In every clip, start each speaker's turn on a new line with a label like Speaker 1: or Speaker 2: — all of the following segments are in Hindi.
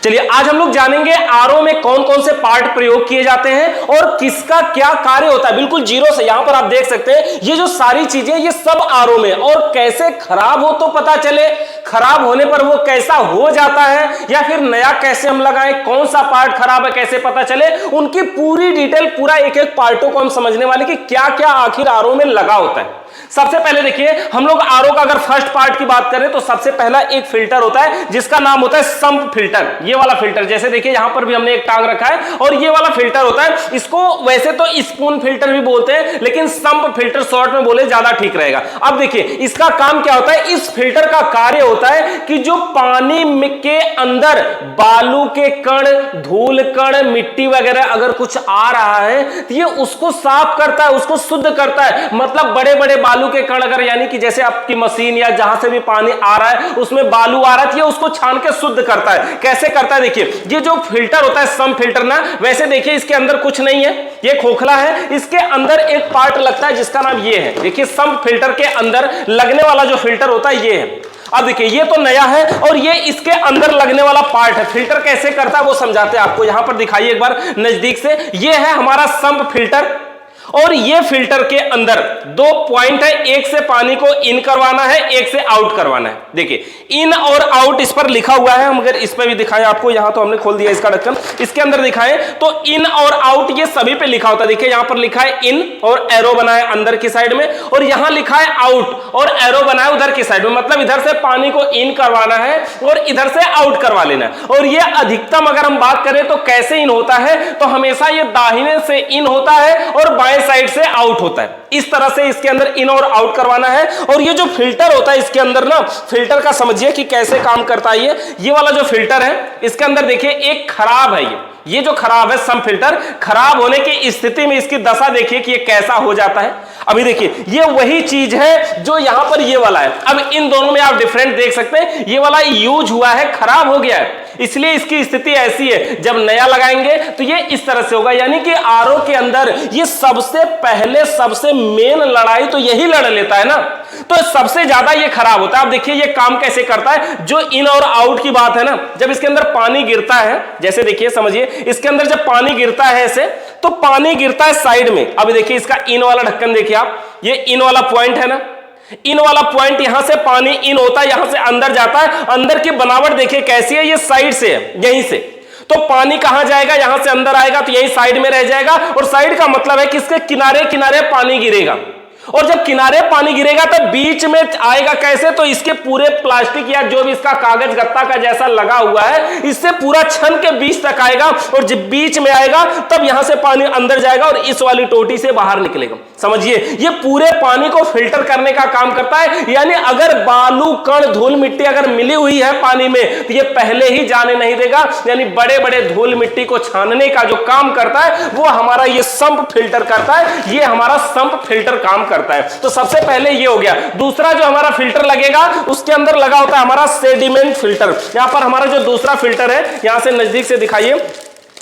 Speaker 1: चलिए आज हम लोग जानेंगे आरओ में कौन कौन से पार्ट प्रयोग किए जाते हैं और किसका क्या कार्य होता है। बिल्कुल जीरो से यहां पर आप देख सकते हैं ये जो सारी चीजें ये सब आरओ में, और कैसे खराब हो तो पता चले, खराब होने पर वो कैसा हो जाता है या फिर नया कैसे हम लगाएं, कौन सा पार्ट खराब है कैसे पता चले, उनकी पूरी डिटेल, पूरा एक एक पार्टों को हम समझने वाले कि क्या क्या आखिर आरओ में लगा होता है। सबसे पहले देखिए हम लोग आरओ का अगर फर्स्ट पार्ट की बात करें तो सबसे पहला एक फिल्टर होता है जिसका नाम होता है सम्प फिल्टर। ये वाला फिल्टर, जैसे देखिए यहां पर भी हमने एक टांग रखा है और ये वाला फिल्टर होता है। इसको वैसे तो स्पून फिल्टर भी बोलते हैं लेकिन सम्प फिल्टर शॉर्ट में बोले ज्यादा ठीक रहेगा। अब देखिए इसका काम क्या होता है, इस फिल्टर का कार्य होता है कि जो पानी के अंदर बालू के कण, धूल कण, मिट्टी वगैरह अगर कुछ आ रहा है तो ये उसको साफ करता है, उसको शुद्ध करता है। मतलब बड़े बड़े बालू के कण अगर, यानी कि जैसे आपकी मशीन या जहां से भी पानी आ रहा है उसमें बालू आ रहा है, ये उसको छान के शुद्ध करता है। कैसे करता है देखिए, ये जो फिल्टर होता है सम्प फिल्टर ना, वैसे देखिए इसके अंदर कुछ नहीं है, ये खोखला है, इसके अंदर एक पार्ट लगता है जिसका नाम ये है। देखिए सम्प फिल्टर के अंदर लगने वाला जो फिल्टर होता है ये है। अब देखिए ये तो नया है और ये इसके अंदर लगने वाला पार्ट है। फिल्टर कैसे करता है वो समझाते हैं आपको, यहां पर दिखाइए एक बार नजदीक से। ये है हमारा सम्प फिल्टर और ये फिल्टर के अंदर दो पॉइंट है, एक से पानी को इन करवाना है, एक से आउट करवाना है। देखिए इन और आउट इस पर लिखा हुआ है, हम अगर इस पर भी दिखाएं आपको, यहां तो हमने खोल दिया इसका ढक्कन, इसके अंदर दिखाएं तो इन और आउट ये सभी पे लिखा होता है। देखिए यहां पर लिखा है इन और एरो बना है अंदर की साइड में, और यहां लिखा है आउट और एरो बना है उधर की साइड में। मतलब इधर से पानी को इन करवाना है और इधर से आउट करवा लेना है। और ये अधिकतम अगर हम बात करें तो कैसे इन होता है, तो हमेशा ये दाहिने से इन होता है और बाएं साइड से आउट होता है। इस तरह से इसके अंदर इन और आउट करवाना है। और ये जो फिल्टर होता है इसके अंदर ना, फिल्टर का समझिए कि कैसे काम करता है। ये वाला जो फिल्टर है इसके अंदर देखिए एक खराब है, ये जो खराब है सम्प फिल्टर, खराब होने की स्थिति में इसकी दशा देखिए कि ये कैसा हो जाता है। अभी देखिए ये वही चीज है जो यहां पर ये वाला है। अब इन दोनों में आप डिफरेंट देख सकते हैं, ये वाला यूज हुआ है, खराब हो गया है, इसलिए इसकी स्थिति ऐसी है। जब नया लगाएंगे तो ये इस तरह से होगा। यानी कि आरओ के अंदर ये सबसे पहले, सबसे मेन लड़ाई तो यही लड़ लेता है ना, तो सबसे ज्यादा ये खराब होता है। अब देखिए ये काम कैसे करता है, जो इन और आउट की बात है ना, जब इसके अंदर पानी गिरता है, जैसे देखिए समझिए इसके अंदर जब पानी गिरता है ऐसे, तो पानी गिरता है साइड में। अब देखिए इसका इन वाला ढक्कन देखिए आप, ये इन वाला पॉइंट है ना, इन वाला पॉइंट, यहां से पानी इन होता है, यहां से अंदर जाता है। अंदर की बनावट देखिए कैसी है, ये साइड से है, यहीं से। तो पानी कहां जाएगा, यहां से अंदर आएगा तो यही साइड में रह जाएगा। और साइड का मतलब है कि इसके किनारे किनारे पानी गिरेगा, और जब किनारे पानी गिरेगा तो बीच में आएगा कैसे, तो इसके पूरे प्लास्टिक या जो भी इसका कागज गत्ता का जैसा लगा हुआ है, इससे पूरा छन के बीच तक आएगा। और जब बीच में आएगा तब यहां से पानी अंदर जाएगा और इस वाली टोटी से बाहर निकलेगा। समझिए ये पूरे पानी को फिल्टर करने का काम करता है। यानी अगर बालू कण, धूल मिट्टी अगर मिली हुई है पानी में तो ये पहले ही जाने नहीं देगा। यानी बड़े बड़े धूल मिट्टी को छानने का जो काम करता है वो हमारा ये सम्प फिल्टर करता है। ये हमारा सम्प फिल्टर काम करता है। तो सबसे पहले ये हो गया। दूसरा जो हमारा फिल्टर लगेगा उसके अंदर लगा होता है हमारा सेडिमेंट फिल्टर। यहां पर हमारा जो दूसरा फिल्टर है, यहां से नजदीक से दिखाइए,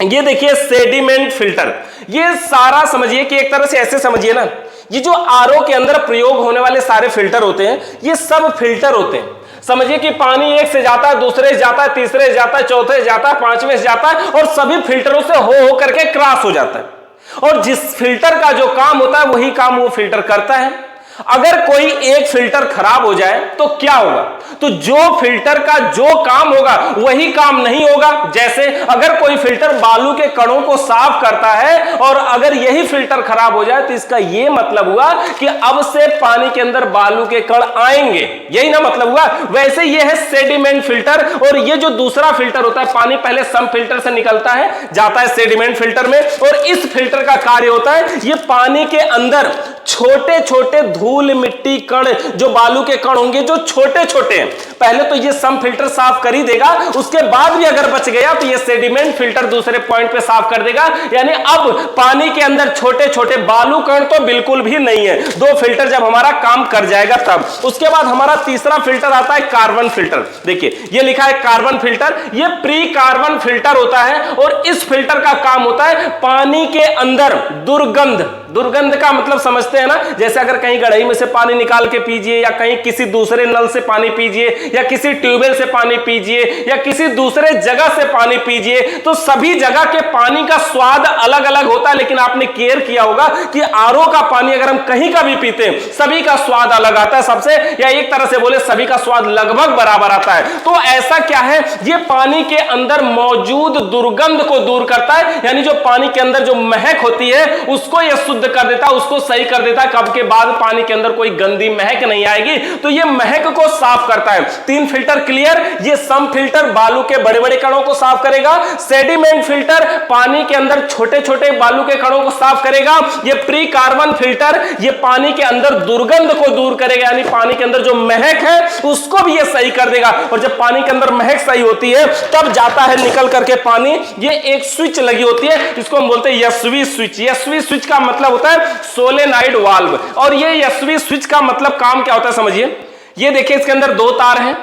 Speaker 1: ये देखिए सेडिमेंट फिल्टर। ये सारा समझिए कि एक तरह से ऐसे समझिए ना, ये जो आरओ के अंदर प्रयोग होने वाले सारे फिल्टर होते हैं ये सब फिल्टर होते हैं। समझिए कि पानी एक से जाता है, दूसरे से जाता है, तीसरे से जाता है, चौथे से जाता है, पांचवें से जाता है, और सभी फिल्टरों से हो करके क्रॉस हो जाता है। और जिस फिल्टर का जो काम होता है वही काम वो फिल्टर करता है। अगर कोई एक फिल्टर खराब हो जाए तो क्या होगा, तो जो फिल्टर का जो काम होगा वही काम नहीं होगा। जैसे अगर कोई फिल्टर बालू के कणों को साफ करता है और अगर यही फिल्टर खराब हो जाए तो इसका यह मतलब हुआ कि अब से पानी के अंदर बालू के कण आएंगे, यही ना मतलब हुआ। वैसे ये है सेडिमेंट फिल्टर। और ये जो दूसरा फिल्टर होता है, पानी पहले सम्प फिल्टर से निकलता है, जाता है सेडिमेंट फिल्टर में, और इस फिल्टर का कार्य होता है ये पानी के अंदर छोटे छोटे धूल मिट्टी कण, जो बालू के कण होंगे जो छोटे छोटे हैं, पहले तो ये सम्प फिल्टर साफ कर ही देगा, उसके बाद भी अगर बच गया तो ये सेडिमेंट फिल्टर दूसरे पॉइंट पे साफ कर देगा। यानी अब पानी के अंदर छोटे छोटे बालू कण तो बिल्कुल भी नहीं है। दो फिल्टर जब हमारा काम कर जाएगा तब। उसके बाद हमारा तीसरा फिल्टर आता है कार्बन फिल्टर। देखिए ये लिखा है कार्बन फिल्टर, ये प्री कार्बन फिल्टर होता है। और इस फिल्टर का काम होता है पानी के अंदर दुर्गंध, दुर्गंध का मतलब समझते हैं ना, जैसे अगर कहीं गढ़ई में से पानी निकाल के पीजिए या कहीं किसी दूसरे नल से पानी पीजिए या किसी ट्यूबवेल से पानी पीजिए या किसी दूसरे जगह से पानी पीजिए, तो सभी जगह के पानी का स्वाद अलग अलग होता है। लेकिन आपने केयर किया होगा कि आरओ का पानी अगर हम कहीं का भी पीते हैं सभी का स्वाद अलग आता है सबसे, या एक तरह से बोले सभी का स्वाद लगभग बराबर आता है। तो ऐसा क्या है, ये पानी के अंदर मौजूद दुर्गंध को दूर करता है, यानी जो पानी के अंदर जो महक होती है उसको यह शुद्ध कर देता है, उसको सही कर देता है। कब के बाद पानी के अंदर कोई गंदी महक नहीं आएगी, तो ये महक को साफ करता है। 3 फिल्टर क्लियर। ये सम फिल्टर बालू के बड़े बड़े कणों को साफ करेगा, सेडिमेंट फिल्टर पानी के अंदर छोटे छोटे बालू के कणों को साफ करेगा, ये प्री कार्बन फिल्टर ये पानी के अंदर दुर्गंध को दूर करेगा, यानी पानी के अंदर जो महक है उसको भी ये सही कर देगा। और जब पानी के अंदर महक सही होती है तब जाता है निकल करके पानी, ये एक स्विच लगी होती है जिसको हम बोलते हैं यस्वी स्विच। यस्वी स्विच का मतलब होता है सोलेनाइड वाल्व। और ये यस्वी स्विच का मतलब काम क्या होता है समझिए, ये देखिए इसके अंदर 2 तार हैं,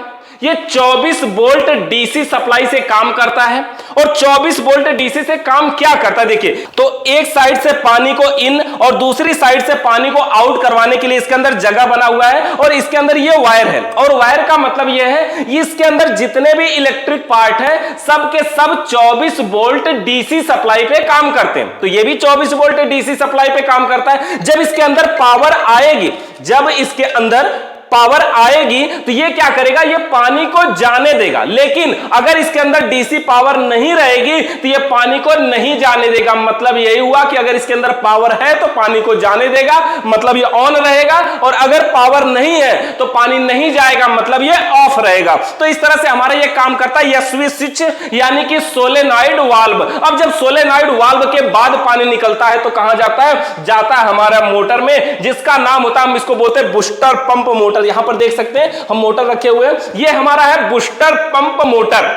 Speaker 1: ये 24 वोल्ट डीसी सप्लाई से काम करता है। और 24 वोल्ट डीसी से काम क्या करता है देखिए, तो एक साइड से पानी को इन और दूसरी साइड से पानी को आउट करवाने के लिए इसके अंदर जगह बना हुआ है, और इसके अंदर ये वायर है। और वायर का मतलब ये है इसके अंदर जितने भी इलेक्ट्रिक पार्ट है सब के सब 24 वोल्ट डीसी सप्लाई पे काम करते हैं। तो ये भी 24 वोल्ट डीसी सप्लाई पे काम करता है। जब इसके अंदर पावर आएगी, जब इसके अंदर पावर आएगी तो ये क्या करेगा, ये पानी को जाने देगा। लेकिन अगर इसके अंदर डीसी पावर नहीं रहेगी तो ये पानी को नहीं जाने देगा। मतलब यही हुआ कि अगर इसके अंदर पावर है तो पानी को जाने देगा, मतलब ये ऑन रहेगा, और अगर पावर नहीं है तो पानी नहीं जाएगा, मतलब ये ऑफ रहेगा। तो इस तरह से हमारा ये काम करता है यस्वी स्विच, यानी कि सोलेनॉइड वाल्व। अब जब सोलेनॉइड वाल्व के बाद पानी निकलता है तो कहां जाता है, जाता है हमारा मोटर में, जिसका नाम होता है, हम इसको बोलते हैं बूस्टर पंप मोटर। यहां पर देख सकते हैं हम मोटर रखे हुए हैं, ये हमारा है बूस्टर पंप मोटर।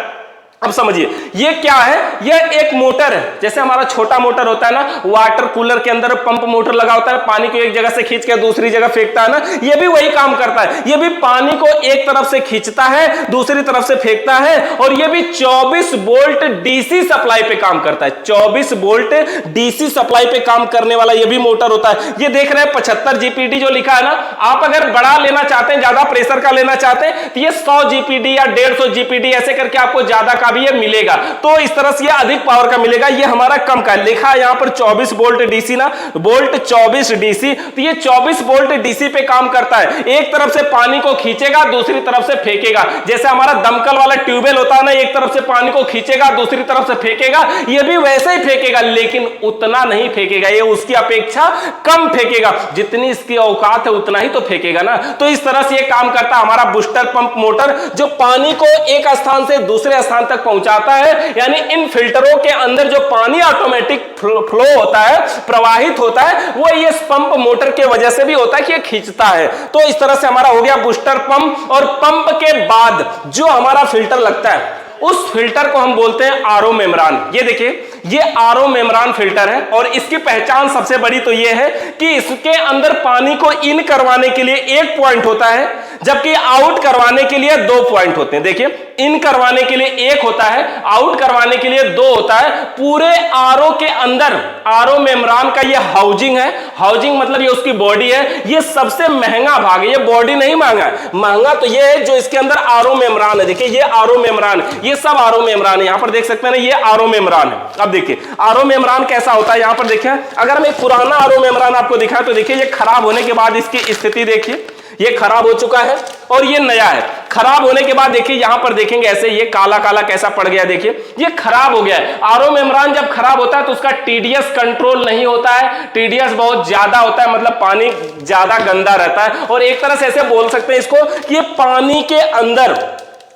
Speaker 1: अब समझिए ये क्या है, ये एक मोटर है, जैसे हमारा छोटा मोटर होता है ना, वाटर कूलर के अंदर पंप मोटर लगा होता है, पानी को एक जगह से खींच के दूसरी जगह फेंकता है ना, ये भी वही काम करता है। ये भी पानी को एक तरफ से खींचता है दूसरी तरफ से फेंकता है, और ये भी 24 वोल्ट डीसी सप्लाई पे काम करता है। 24 वोल्ट डीसी सप्लाई पे काम करने वाला ये भी मोटर होता है। ये देख रहे हैं 75 जीपीडी जो लिखा है ना, आप अगर बड़ा लेना चाहते हैं, ज्यादा प्रेशर का लेना चाहते हैं, तो ये 100 जीपीडी या 150 जीपीडी ऐसे करके आपको ज्यादा भी ये मिलेगा। तो इस तरह से ये अधिक पावर का मिलेगा। ये हमारा कम का लिखा है यहां पर 24 वोल्ट डीसी ना, वोल्ट 24 डीसी। तो ये 24 वोल्ट डीसी पे काम करता है, एक तरफ से पानी को खींचेगा दूसरी तरफ से फेंकेगा। जैसे हमारा दमकल वाला ट्यूबवेल होता है ना, एक तरफ से पानी को खींचेगा दूसरी तरफ से फेंकेगा, ये भी वैसे ही फेंकेगा, लेकिन उतना नहीं फेंकेगा, ये उसकी अपेक्षा कम फेंकेगा। जितनी इसकी औकात है उतना ही तो फेंकेगा ना। तो इस तरह से ये काम करता है हमारा बूस्टर पंप मोटर, जो पानी को एक स्थान से दूसरे स्थान तक पहुंचाता है। यानी इन फिल्टरों के अंदर जो पानी ऑटोमेटिक फ्लो होता है, प्रवाहित होता है, वो ये पंप मोटर के वजह से भी होता है कि ये खींचता है। तो इस तरह से हमारा हो गया बूस्टर पंप। और पंप के बाद जो हमारा फिल्टर लगता है उस फिल्टर को हम बोलते हैं आरओ मेम्ब्रेन। ये देखिए ये आरओ मेम्ब्रेन फिल्टर है, और इसकी पहचान सबसे बड़ी तो ये है कि इसके अंदर पानी को इन करवाने के लिए 1 पॉइंट होता है, जबकि आउट करवाने के लिए 2 पॉइंट होते हैं। देखिए इन करवाने के लिए 1 होता है, आउट करवाने के लिए 2 होता है। पूरे आरओ के अंदर आरओ मेम्ब्रेन का ये हाउजिंग है, हाउजिंग मतलब ये उसकी बॉडी है, ये सबसे महंगा भाग है। ये बॉडी नहीं महंगा है, महंगा तो ये है जो इसके अंदर आरओ मेम्ब्रेन है। देखिए ये आरओ मेम्ब्रेन, ये सब आरओ मेम्ब्रेन है। यहां पर देख सकते हैं ना, ये आरओ मेम्ब्रेन है। अब देखिए आरओ मेम्ब्रेन कैसा होता है, यहां पर देखिए अगर हम एक पुराना आरओ मेम्ब्रेन आपको दिखाएं तो देखिए ये खराब होने के बाद इसकी स्थिति देखिए, ये खराब हो चुका है और ये नया है। खराब होने के बाद देखिए यहां पर देखेंगे ऐसे ये काला काला कैसा पड़ गया, देखिए ये खराब हो गया है। आरओ मेम्ब्रेन जब खराब होता है तो उसका टीडीएस कंट्रोल नहीं होता है, टीडीएस बहुत ज्यादा होता है, मतलब पानी ज्यादा गंदा रहता है। और एक तरह से ऐसे बोल सकते हैं इसको कि ये पानी के अंदर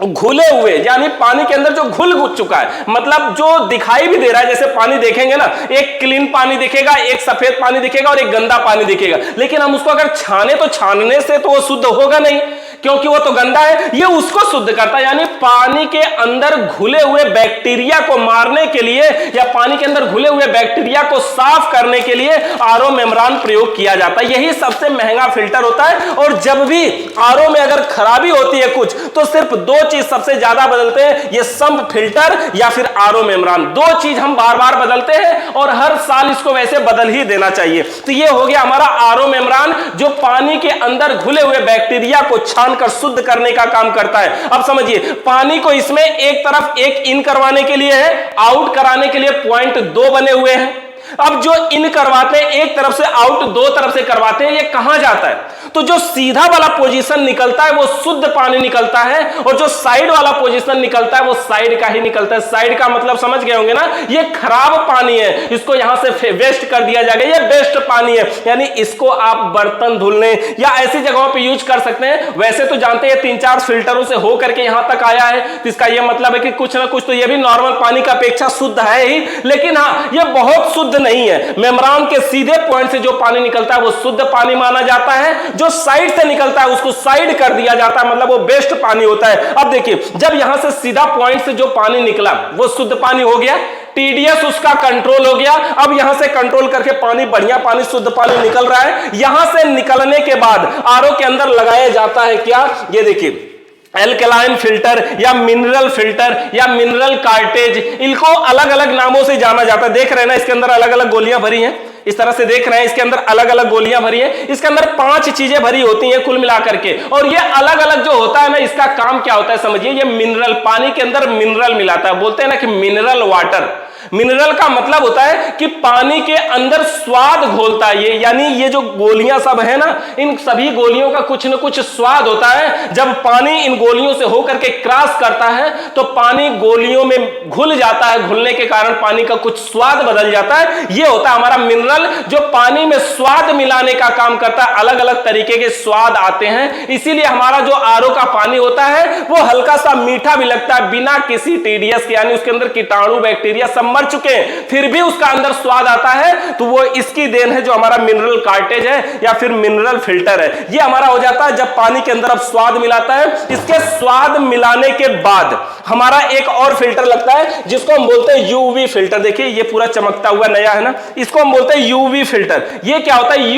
Speaker 1: घुले हुए, यानी पानी के अंदर जो घुल चुका है, मतलब जो दिखाई भी दे रहा है, जैसे पानी देखेंगे ना, एक क्लीन पानी दिखेगा, एक सफेद पानी दिखेगा और एक गंदा पानी दिखेगा, लेकिन हम उसको अगर छाने तो छानने से तो वो शुद्ध होगा नहीं, क्योंकि वो तो गंदा है। ये उसको शुद्ध करता है, यानी पानी के अंदर घुले हुए बैक्टीरिया को मारने के लिए या पानी के अंदर घुले हुए बैक्टीरिया को साफ करने के लिए आरओ मेम्ब्रेन प्रयोग किया जाता है। यही सबसे महंगा फिल्टर होता है। और जब भी आरओ में अगर खराबी होती है कुछ, तो सिर्फ 2 चीज सबसे ज्यादा बदलते हैं, ये सम्प फिल्टर या फिर आरओ मेम्ब्रेन। 2 चीज हम बार बार बदलते हैं और हर साल इसको वैसे बदल ही देना चाहिए। तो ये हो गया हमारा आरओ मेम्ब्रेन, जो पानी के अंदर घुले हुए बैक्टीरिया को छान छान कर शुद्ध करने का काम करता है। अब समझिए, पानी को इसमें एक तरफ एक इन करवाने के लिए है, आउट कराने के लिए पॉइंट 2 बने हुए हैं। अब जो इन करवाते हैं एक तरफ से, आउट 2 तरफ से करवाते हैं, ये कहां जाता है? तो जो सीधा वाला पोजीशन निकलता है वो शुद्ध पानी निकलता है, और जो साइड वाला पोजीशन निकलता है वो साइड का ही निकलता है। साइड का मतलब समझ गए होंगे ना, ये खराब पानी है, इसको यहां से वेस्ट कर दिया जाएगा, ये बेस्ट पानी है। यानी इसको आप बर्तन धुलने या ऐसी जगहों पे यूज कर सकते हैं। वैसे तो जानते हैं 3-4 फिल्टरों से हो करके यहां तक आया है, तो इसका यह मतलब है कि कुछ ना कुछ तो ये भी नॉर्मल पानी का अपेक्षा शुद्ध है ही, लेकिन हाँ, ये बहुत शुद्ध नहीं है। मेम्ब्रेन के सीधे पॉइंट से जो पानी निकलता है वो शुद्ध पानी माना जाता है, जो साइड से निकलता है उसको साइड कर दिया जाता है, मतलब वो बेस्ट पानी होता है। अब देखिए, जब यहां से सीधा पॉइंट से जो पानी निकला वो शुद्ध पानी हो गया, टीडीएस उसका कंट्रोल हो गया। अब यहां से कंट्रोल करके पानी, बढ़िया पानी, शुद्ध पानी निकल रहा है। यहां से निकलने के बाद आरओ के अंदर लगाया जाता है क्या, ये देखिए, एल्कलाइन फिल्टर या मिनरल फिल्टर या मिनरल कार्टेज, इनको अलग अलग नामों से जाना जाता है। देख रहे हैं ना, इसके अंदर अलग अलग गोलियां भरी हैं, इस तरह से देख रहे हैं, इसके अंदर अलग अलग गोलियां भरी हैं। इसके अंदर 5 चीजें भरी होती हैं कुल मिलाकर के, और ये अलग अलग जो होता है ना, इसका काम क्या होता है समझिए। ये मिनरल, पानी के अंदर मिनरल मिलाता है, बोलते हैं ना कि मिनरल वाटर। मिनरल का मतलब होता है कि पानी के अंदर स्वाद घोलता है ये, यानी ये जो गोलियां सब है ना, इन सभी गोलियों का कुछ न कुछ स्वाद होता है। जब पानी इन गोलियों से होकर के क्रॉस करता है तो पानी गोलियों में घुल जाता है, घुलने के कारण पानी का कुछ स्वाद बदल जाता है। ये होता है हमारा मिनरल, जो पानी में स्वाद मिलाने का काम करता है। अलग अलग तरीके के स्वाद आते हैं, इसीलिए हमारा जो आरओ का पानी होता है वो हल्का सा मीठा भी लगता है, बिना किसी टीडीएस के, यानी उसके अंदर कीटाणु बैक्टीरिया सब मर चुके हैं, फिर भी उसका अंदर स्वाद आता है। तो वो इसकी देन है, जो हमारा मिनरल कार्टेज है या फिर मिनरल फिल्टर है। ये हमारा हो जाता है जब पानी के अंदर अब स्वाद मिलाता है। इसके स्वाद मिलाने के बाद हमारा एक और फिल्टर लगता है जिसको हम बोलते हैं यूवी फिल्टर। देखिए ये पूरा चमकता हुआ नया है ना, इसको हम बोलते हैं यूवी फिल्टर। ये क्या होता है?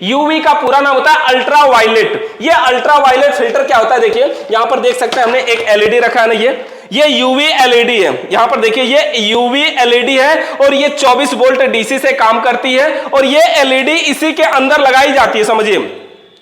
Speaker 1: यूवी का पूरा नाम होता है अल्ट्रा वायलेट। ये अल्ट्रा वायलेट फिल्टर क्या होता है, देखिए यहां पर देख सकते हैं, हमने एक एलईडी रखा है ना, ये यूवी एलईडी है। यहां पर देखिए ये यूवी एलईडी है, और ये 24 वोल्ट डीसी से काम करती है, और ये एलईडी इसी के अंदर लगाई जाती है। समझिए,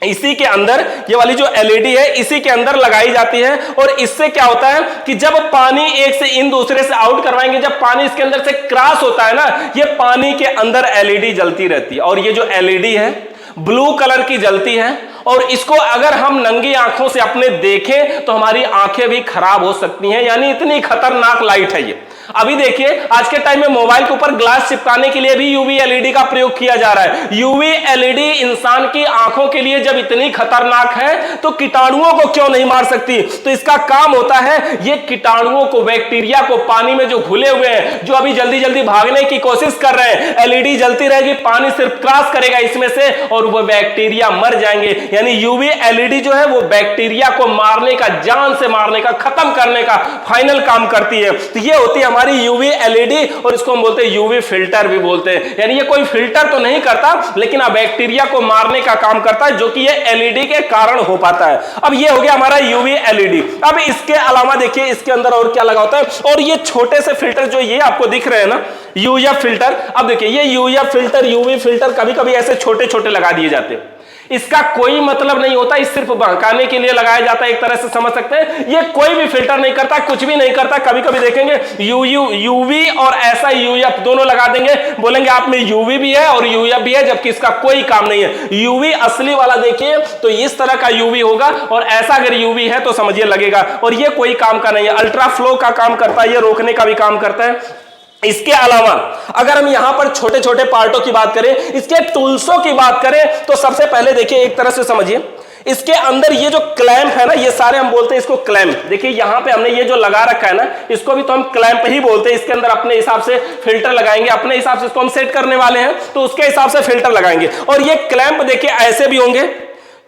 Speaker 1: इसी के अंदर ये वाली जो एलईडी है इसी के अंदर लगाई जाती है। और इससे क्या होता है कि जब पानी एक से इन, दूसरे से आउट करवाएंगे, जब पानी इसके अंदर से क्रॉस होता है ना, ये पानी के अंदर एलईडी जलती रहती है। और ये जो एलईडी है ब्लू कलर की जलती है, और इसको अगर हम नंगी आंखों से अपने देखें तो हमारी आंखें भी खराब हो सकती हैं, यानी इतनी खतरनाक लाइट है ये। अभी देखिए, आज के टाइम में मोबाइल के ऊपर ग्लास चिपकाने के लिए भी यूवी एलईडी का प्रयोग किया जा रहा है। यूवी एलईडी इंसान की आंखों के लिए जब इतनी खतरनाक है तो कीटाणुओं को क्यों नहीं मार सकती? तो इसका काम होता है ये कीटाणुओं को, बैक्टीरिया को, पानी में जो घुले हुए हैं, जो अभी जल्दी जल्दी भागने की कोशिश कर रहे हैं, एलईडी जलती रहेगी, पानी सिर्फ क्रॉस करेगा इसमें से और वो बैक्टीरिया मर जाएंगे। यानी यूवी एलईडी जो है वो बैक्टीरिया को मारने का, जान से मारने का, खत्म करने का फाइनल काम करती है। तो ये होती है हमारी यूवी एलईडी, और इसको हम बोलते हैं यूवी फिल्टर भी बोलते हैं। यानी ये कोई फिल्टर तो नहीं करता, लेकिन बैक्टीरिया को मारने का काम करता है, जो कि ये एलईडी के कारण हो पाता है। अब ये हो गया हमारा यूवी एलईडी। अब इसके अलावा देखिए इसके अंदर और क्या लगा होता है, और ये छोटे से फिल्टर जो ये आपको दिख रहे हैं ना, यूएफ फिल्टर। अब देखिए ये यूएफ फिल्टर, यूवी फिल्टर कभी कभी ऐसे छोटे छोटे लगा दिए जाते हैं। इसका कोई मतलब नहीं होता, इस सिर्फ बहकाने के लिए लगाया जाता है, एक तरह से समझ सकते हैं। ये कोई भी फिल्टर नहीं करता, कुछ भी नहीं करता। कभी कभी देखेंगे यूवी और ऐसा यूएफ दोनों लगा देंगे, बोलेंगे आप में यूवी भी है और यूएफ भी है, जबकि इसका कोई काम नहीं है। यूवी असली वाला देखिए तो इस तरह का यूवी होगा, और ऐसा अगर यूवी है तो समझिए लगेगा, और ये कोई काम का नहीं है। अल्ट्रा फ्लो का काम करता है, ये रोकने का भी काम करता है। इसके अलावा अगर हम यहां पर छोटे छोटे पार्टों की बात करें, इसके टूल्सों की बात करें, तो सबसे पहले देखिए एक तरह से समझिए, इसके अंदर ये जो क्लैंप है ना, ये सारे हम बोलते हैं इसको क्लैंप। देखिए यहां पे हमने ये जो लगा रखा है ना, इसको भी तो हम क्लैंप ही बोलते हैं। इसके अंदर अपने हिसाब से फिल्टर लगाएंगे, अपने हिसाब से इसको हम सेट करने वाले हैं, तो उसके हिसाब से फिल्टर लगाएंगे। और ये क्लैंप देखिए ऐसे भी होंगे,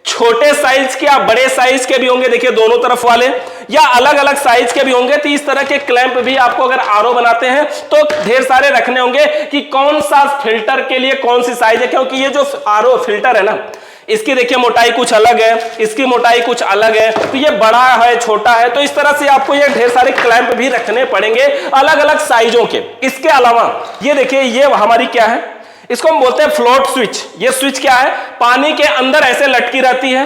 Speaker 1: छोटे साइज के या बड़े साइज के भी होंगे, देखिए दोनों तरफ वाले, या अलग अलग साइज के भी होंगे। तो इस तरह के क्लैंप भी आपको अगर आरओ बनाते हैं तो ढेर सारे रखने होंगे कि कौन सा फिल्टर के लिए कौन सी साइज है, क्योंकि ये जो आरओ फिल्टर है ना, इसकी देखिए मोटाई कुछ अलग है, इसकी मोटाई कुछ अलग है, तो ये बड़ा है, छोटा है, तो इस तरह से आपको ये ढेर सारे क्लैंप भी रखने पड़ेंगे अलग अलग साइजों के। इसके अलावा ये देखिए, ये हमारी क्या है, इसको हम बोलते हैं फ्लोट स्विच। ये स्विच क्या है, पानी के अंदर ऐसे लटकी रहती है,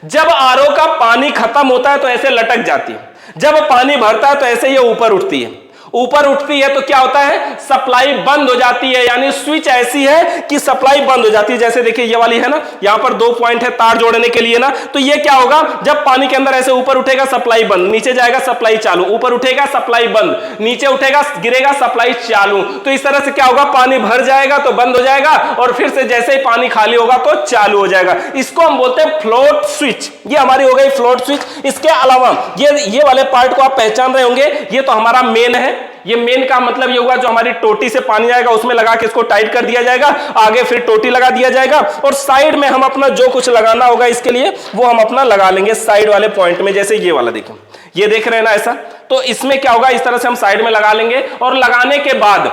Speaker 1: जब आरओ का पानी खत्म होता है तो ऐसे लटक जाती है, जब पानी भरता है तो ऐसे ये ऊपर उठती है। ऊपर उठती है तो क्या होता है, सप्लाई बंद हो जाती है, यानी स्विच ऐसी है कि सप्लाई बंद हो जाती है। जैसे देखिए ये वाली है ना, यहां पर 2 पॉइंट है तार जोड़ने के लिए ना, तो ये क्या होगा, जब पानी के अंदर ऐसे ऊपर उठेगा सप्लाई बंद, नीचे जाएगा सप्लाई चालू, ऊपर उठेगा सप्लाई बंद, नीचे उठेगा गिरेगा सप्लाई चालू। तो इस तरह से क्या होगा, पानी भर जाएगा तो बंद हो जाएगा और फिर से जैसे ही पानी खाली होगा तो चालू हो जाएगा। इसको हम बोलते हैं फ्लोट स्विच। ये हमारी हो गई फ्लोट स्विच। इसके अलावा ये वाले पार्ट को आप पहचान रहे होंगे, ये तो हमारा मेन है। ये मेन का मतलब ये हुआ जो हमारी टोटी से पानी आएगा उसमें लगा के इसको टाइट कर दिया जाएगा, आगे फिर टोटी लगा दिया जाएगा और साइड में हम अपना जो कुछ लगाना होगा इसके लिए वो हम अपना लगा लेंगे साइड वाले पॉइंट में। जैसे ये वाला देखो, ये देख रहे हैं ना ऐसा, तो इसमें क्या होगा, इस तरह से हम साइड में लगा लेंगे और लगाने के बाद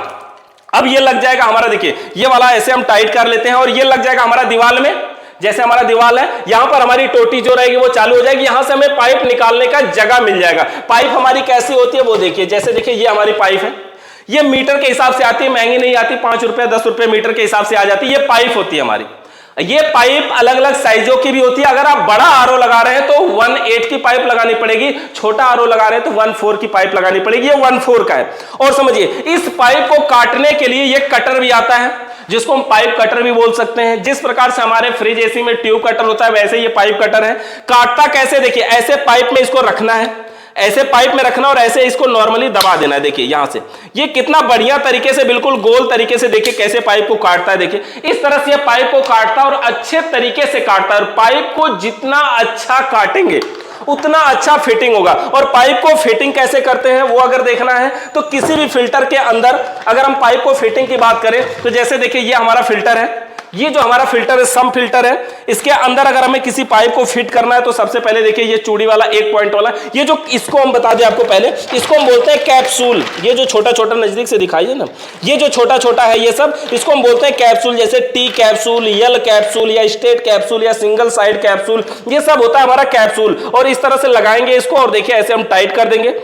Speaker 1: अब ये लग जाएगा हमारा, देखिए ये वाला ऐसे हम टाइट कर लेते हैं और ये लग जाएगा हमारा दीवार में। जैसे हमारा दीवार है, यहां पर हमारी टोटी जो रहेगी वो चालू हो जाएगी, यहां से हमें पाइप निकालने का जगह मिल जाएगा। पाइप हमारी कैसी होती है वो देखिए, जैसे देखिए ये हमारी पाइप है, ये मीटर के हिसाब से आती है, महंगी नहीं आती, 5 रुपए 10 रुपए मीटर के हिसाब से आ जाती है। ये पाइप होती है हमारी। ये पाइप अलग अलग साइजों की भी होती है। अगर आप बड़ा आरओ लगा रहे हैं तो 1/8 की पाइप लगानी पड़ेगी, छोटा आरओ लगा रहे हैं तो 1/4 की पाइप लगानी पड़ेगी। ये 1/4 का है। और समझिए इस पाइप को काटने के लिए ये कटर भी आता है, जिसको हम पाइप कटर भी बोल सकते हैं। जिस प्रकार से हमारे फ्रिज एसी में ट्यूब कटर होता है वैसे ये पाइप कटर है। काटता कैसे, देखिए ऐसे पाइप में इसको रखना है, ऐसे पाइप में रखना और ऐसे इसको नॉर्मली दबा देना है। देखिए यहां से ये कितना बढ़िया तरीके से, बिल्कुल गोल तरीके से देखिए कैसे पाइप को काटता है। देखिए इस तरह से ये पाइप को काटता है और अच्छे तरीके से काटता है। और पाइप को जितना अच्छा काटेंगे उतना अच्छा फिटिंग होगा। और पाइप को फिटिंग कैसे करते हैं वो अगर देखना है तो किसी भी फिल्टर के अंदर अगर हम पाइप को फिटिंग की बात करें तो जैसे देखिए ये हमारा फिल्टर है, ये जो हमारा फिल्टर है सम फिल्टर है, इसके अंदर अगर हमें किसी पाइप को फिट करना है तो सबसे पहले देखिए ये चूड़ी वाला 1 पॉइंट वाला, ये जो इसको हम बता दें आपको पहले, इसको हम बोलते हैं कैप्सूल। ये जो छोटा छोटा नजदीक से दिखाइए ना, ये जो छोटा छोटा है ये सब, इसको हम बोलते हैं कैप्सूल। जैसे टी कैप्सूल, यल कैप्सूल या स्टेट कैप्सूल या सिंगल साइड कैप्सूल, ये सब होता है हमारा कैप्सूल। और इस तरह से लगाएंगे इसको और देखिए ऐसे हम टाइट कर देंगे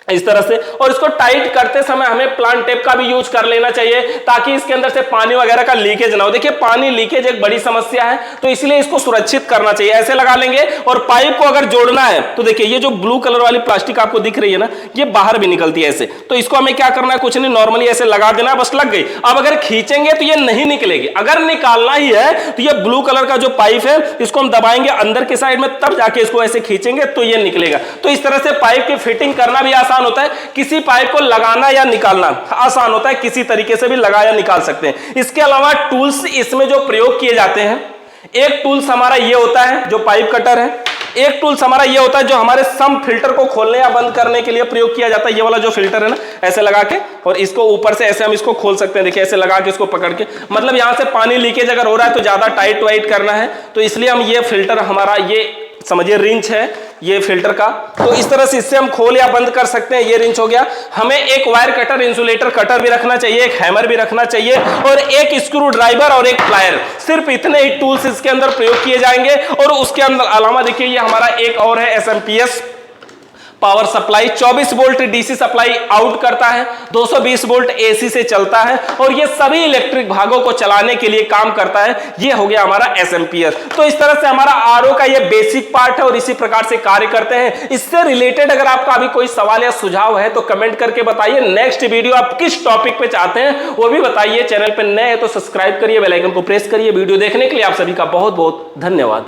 Speaker 1: इस तरह से। और इसको टाइट करते समय हमें प्लांट टेप का भी यूज कर लेना चाहिए ताकि इसके अंदर से पानी वगैरह का लीकेज ना हो। देखिए पानी लीकेज एक बड़ी समस्या है तो इसलिए इसको सुरक्षित करना चाहिए। ऐसे लगा लेंगे और पाइप को अगर जोड़ना है तो देखिए ये जो ब्लू कलर वाली प्लास्टिक आपको दिख रही है ना, ये बाहर भी निकलती है ऐसे, तो इसको हमें क्या करना है, कुछ नहीं, नॉर्मली ऐसे लगा देना है, बस लग गई। अब अगर खींचेंगे तो ये नहीं निकलेगी। अगर निकालना ही है तो ये ब्लू कलर का जो पाइप है इसको हम दबाएंगे अंदर के साइड में, तब जाके इसको ऐसे खींचेंगे तो ये निकलेगा। तो इस तरह से पाइप की फिटिंग करना भी आसान होता है। किसी पाइप को लगाना या निकालना आसान होता है, किसी तरीके से भी लगा या निकाल सकते हैं। इसके अलावा टूल्स इसमें जो प्रयोग किए जाते हैं, एक टूल्स हमारा ये होता है जो पाइप कटर है, एक टूल्स हमारा ये होता है जो हमारे सम फिल्टर को खोलने या बंद करने के लिए प्रयोग किया जाता है। ये वाला जो फिल्टर है ना, ऐसे लगा के और इसको ऊपर से ऐसे हम इसको खोल सकते हैं। देखिए ऐसे लगा के इसको पकड़ के, मतलब यहां से पानी लीकेज अगर हो रहा है तो ज्यादा टाइट वाइट करना है तो इसलिए हम ये फिल्टर हमारा ये समझिए रिंच है ये फिल्टर का, तो इस तरह से इससे हम खोल या बंद कर सकते हैं। ये रिंच हो गया। हमें एक वायर कटर, इंसुलेटर कटर भी रखना चाहिए, एक हैमर भी रखना चाहिए और एक स्क्रू ड्राइवर और एक प्लायर। सिर्फ इतने ही टूल्स इसके अंदर प्रयोग किए जाएंगे। और उसके अंदर अलावा देखिए ये हमारा एक और है SMPS power supply, 24 volt DC supply out करता है, 220 वोल्ट एसी से चलता है और ये सभी इलेक्ट्रिक भागों को चलाने के लिए काम करता है। ये हो गया हमारा एसएमपीएस। तो इस तरह से हमारा आरओ का ये बेसिक पार्ट है और इसी प्रकार से कार्य करते हैं। इससे रिलेटेड अगर आपका अभी कोई सवाल या सुझाव है तो कमेंट करके बताइए। नेक्स्ट वीडियो आप किस टॉपिक पे चाहते हैं वो भी बताइए। चैनल पे नए हैं तो सब्सक्राइब करिए, बेल आइकन को प्रेस करिए। वीडियो देखने के लिए आप सभी का बहुत बहुत धन्यवाद।